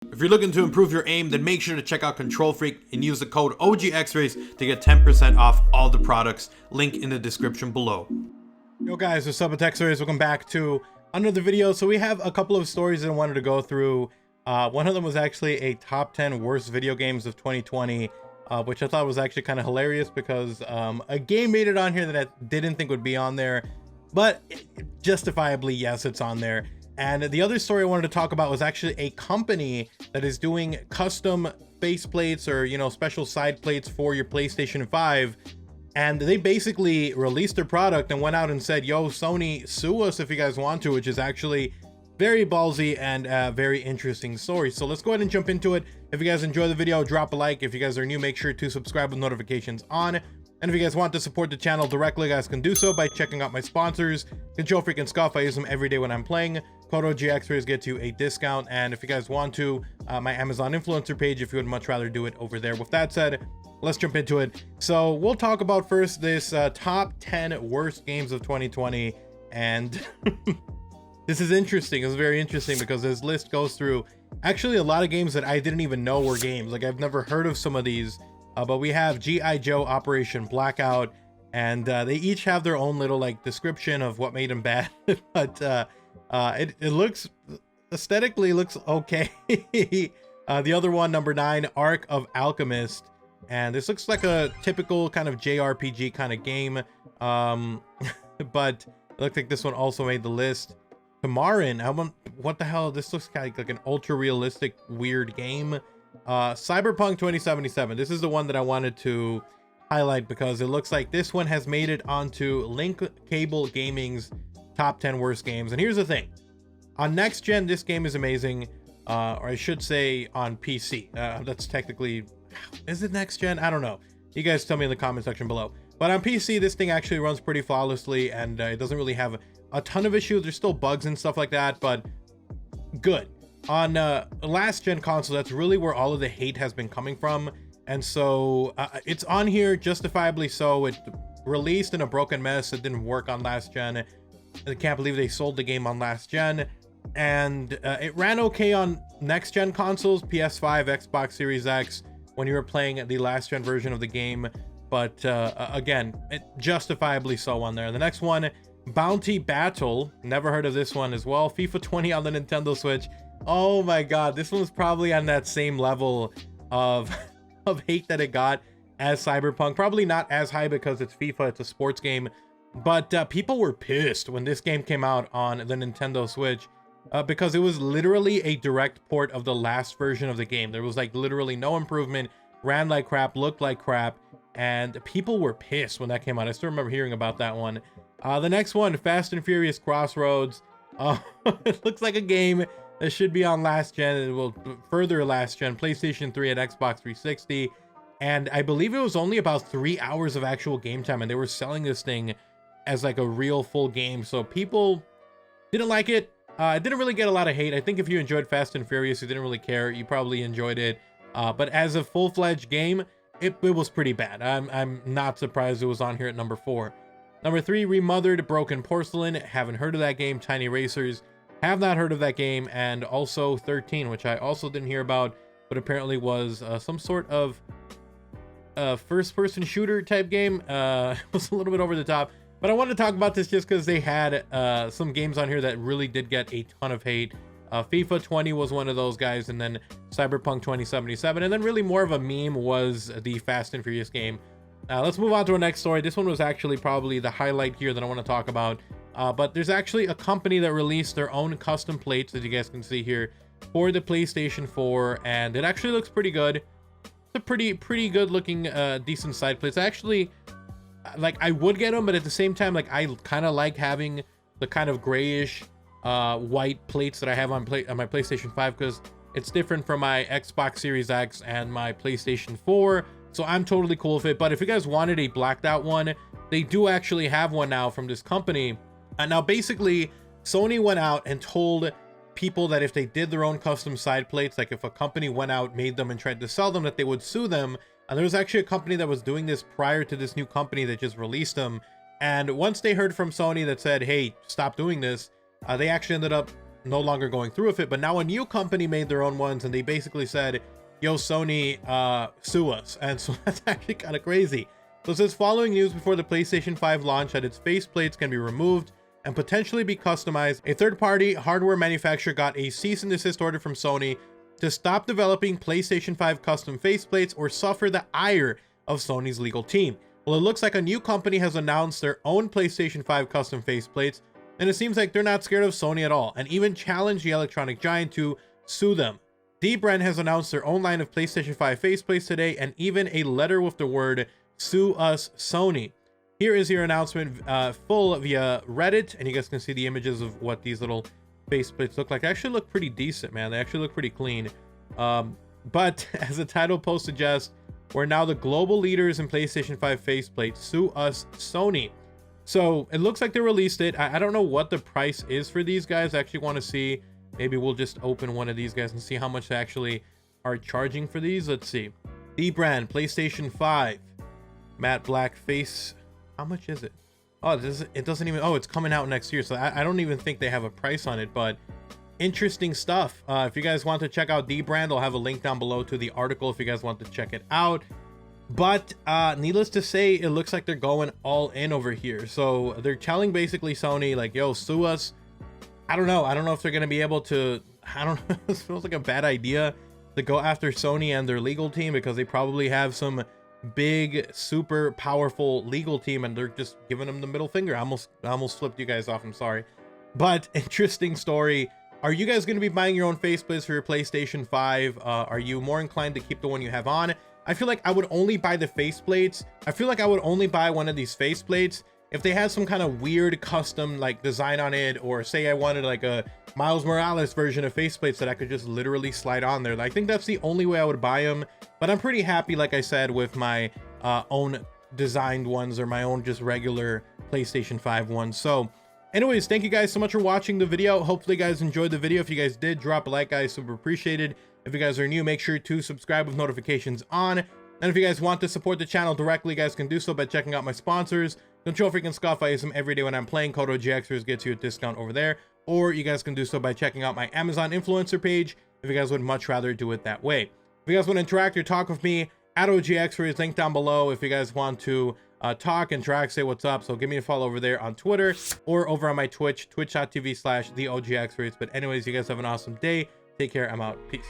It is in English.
If you're looking to improve your aim, then make sure to check out Control Freak and use the code OGXRAYZ to get 10% off all the products. Link in the description below. Yo guys, what's up? It's XRAYZ. Welcome back to another video. So we have a couple of stories that I wanted to go through. One of them was actually a top 10 worst video games of 2020, which I thought was actually kind of hilarious because a game made it on here that I didn't think would be on there, but justifiably, yes, it's on there. And the other story I wanted to talk about was actually a company that is doing custom faceplates or, you know, special side plates for your PlayStation 5. And they basically released their product and went out and said, yo, Sony, sue us if you guys want to, which is actually very ballsy and a very interesting story. So let's go ahead and jump into it. If you guys enjoy the video, drop a like. If you guys are new, make sure to subscribe with notifications on. And if you guys want to support the channel directly, you guys can do so by checking out my sponsors, Control Freak and Scuff. I use them every day when I'm playing. Code OGXRAYZ gets you a discount. And if you guys want to, my Amazon influencer page, if you would much rather do it over there. With that said, let's jump into it. So we'll talk about first this top 10 worst games of 2020. And this is interesting. It's very interesting because this list goes through actually a lot of games that I didn't even know were games. Like, I've never heard of some of these. But we have G.I. Joe Operation Blackout, and they each have their own little like description of what made them bad. But it looks aesthetically looks okay. The other one, number 9, Arc of Alchemist, and this looks like a typical kind of JRPG kind of game. But it looks like this one also made the list. Tamarin, what the hell? This looks kind of like an ultra realistic weird game. Cyberpunk 2077. This is the one that I wanted to highlight because it looks like this one has made it onto Link Cable Gaming's top 10 worst games. And here's the thing, on next gen this game is amazing, or I should say on PC. That's technically, is it next gen? I don't know, you guys tell me in the comment section below. But on PC this thing actually runs pretty flawlessly, and it doesn't really have a ton of issues. There's still bugs and stuff like that, but good. On last gen console, that's really where all of the hate has been coming from, and so it's on here justifiably so. It released in a broken mess. It didn't work on last gen. I can't believe they sold the game on last gen, and it ran okay on next gen consoles, PS5, Xbox Series X, when you were playing the last gen version of the game. But again, it justifiably so on there. The next one, Bounty Battle, never heard of this one as well. FIFA 20 on the Nintendo Switch. Oh my god, this one's probably on that same level of hate that it got as Cyberpunk. Probably not as high because it's FIFA, it's a sports game, but people were pissed when this game came out on the Nintendo Switch because it was literally a direct port of the last version of the game. There was like literally no improvement, ran like crap, looked like crap, and people were pissed when that came out. I still remember hearing about that one. The next one, Fast and Furious Crossroads. It looks like a game that should be on last gen. It will further last gen, PlayStation 3 and Xbox 360. And I believe it was only about 3 hours of actual game time, and they were selling this thing as like a real full game. So people didn't like it. It didn't really get a lot of hate. I think if you enjoyed Fast and Furious, you didn't really care. You probably enjoyed it. But as a full-fledged game, it was pretty bad. I'm not surprised it was on here at number 4. Number 3, Remothered Broken Porcelain. Haven't heard of that game. Tiny Racers. Have not heard of that game. And also 13, which I also didn't hear about, but apparently was some sort of first-person shooter type game. It was a little bit over the top, but I wanted to talk about this just because they had some games on here that really did get a ton of hate. FIFA 20 was one of those guys, and then Cyberpunk 2077, and then really more of a meme was the Fast and Furious game. Let's move on to our next story. This one was actually probably the highlight here that I want to talk about. But there's actually a company that released their own custom plates, as you guys can see here, for the PlayStation 4, and it actually looks pretty good. It's a pretty good looking decent side plates. Actually, like, I would get them, but at the same time, like, I kind of like having the kind of grayish white plates that I have on my PlayStation 5 because it's different from my Xbox Series X and my PlayStation 4. So I'm totally cool with it. But if you guys wanted a blacked out one, they do actually have one now from this company. Now, basically, Sony went out and told people that if they did their own custom side plates, like if a company went out, made them, and tried to sell them, that they would sue them. And there was actually a company that was doing this prior to this new company that just released them. And once they heard from Sony that said, hey, stop doing this, they actually ended up no longer going through with it. But now a new company made their own ones, and they basically said, yo, Sony, sue us. And so that's actually kind of crazy. So it says, following news before the PlayStation 5 launch that its faceplates can be removed and potentially be customized, a third-party hardware manufacturer got a cease and desist order from Sony to stop developing PlayStation 5 custom faceplates or suffer the ire of Sony's legal team. Well, it looks like a new company has announced their own PlayStation 5 custom faceplates, and it seems like they're not scared of Sony at all, and even challenged the electronic giant to sue them. dbrand has announced their own line of PlayStation 5 faceplates today, and even a letter with the word "Sue Us Sony." Here is your announcement full via Reddit, and you guys can see the images of what these little faceplates look like. They actually look pretty decent, man. They actually look pretty clean. But as the title post suggests, we're now the global leaders in PlayStation 5 faceplates. Sue us, Sony. So it looks like they released it. I don't know what the price is for these guys. I actually want to see. Maybe we'll just open one of these guys and see how much they actually are charging for these. Let's see. dbrand, PlayStation 5. Matte black face. How much is it? Oh, it doesn't even, oh, it's coming out next year. So I don't even think they have a price on it, but interesting stuff. If you guys want to check out dbrand, I'll have a link down below to the article if you guys want to check it out. But needless to say, it looks like they're going all in over here. So they're telling basically Sony, like, yo, sue us. I don't know if they're going to be able to, I don't know. It feels like a bad idea to go after Sony and their legal team, because they probably have some big, super powerful legal team, and they're just giving them the middle finger. I almost flipped you guys off. I'm sorry. But interesting story. Are you guys going to be buying your own faceplates for your PlayStation 5? Are you more inclined to keep the one you have on? I feel like I would only buy the faceplates. I feel like I would only buy one of these faceplates if they had some kind of weird custom like design on it, or say I wanted like a Miles Morales version of faceplates that I could just literally slide on there. I think that's the only way I would buy them. But I'm pretty happy, like I said, with my own designed ones, or my own just regular PlayStation 5 ones. So anyways, thank you guys so much for watching the video. Hopefully you guys enjoyed the video. If you guys did, drop a like, guys, super appreciated. If you guys are new, make sure to subscribe with notifications on. And if you guys want to support the channel directly, you guys can do so by checking out my sponsors. Control Freak and Scuff, I use them every day when I'm playing. Code OGXRAYZ gets you a discount over there. Or you guys can do so by checking out my Amazon influencer page if you guys would much rather do it that way. If you guys want to interact or talk with me, at OGXRAYZ, link down below if you guys want to talk, interact, say what's up. So give me a follow over there on Twitter, or over on my Twitch, twitch.tv/theOGXRAYZ. But anyways, you guys have an awesome day. Take care. I'm out. Peace.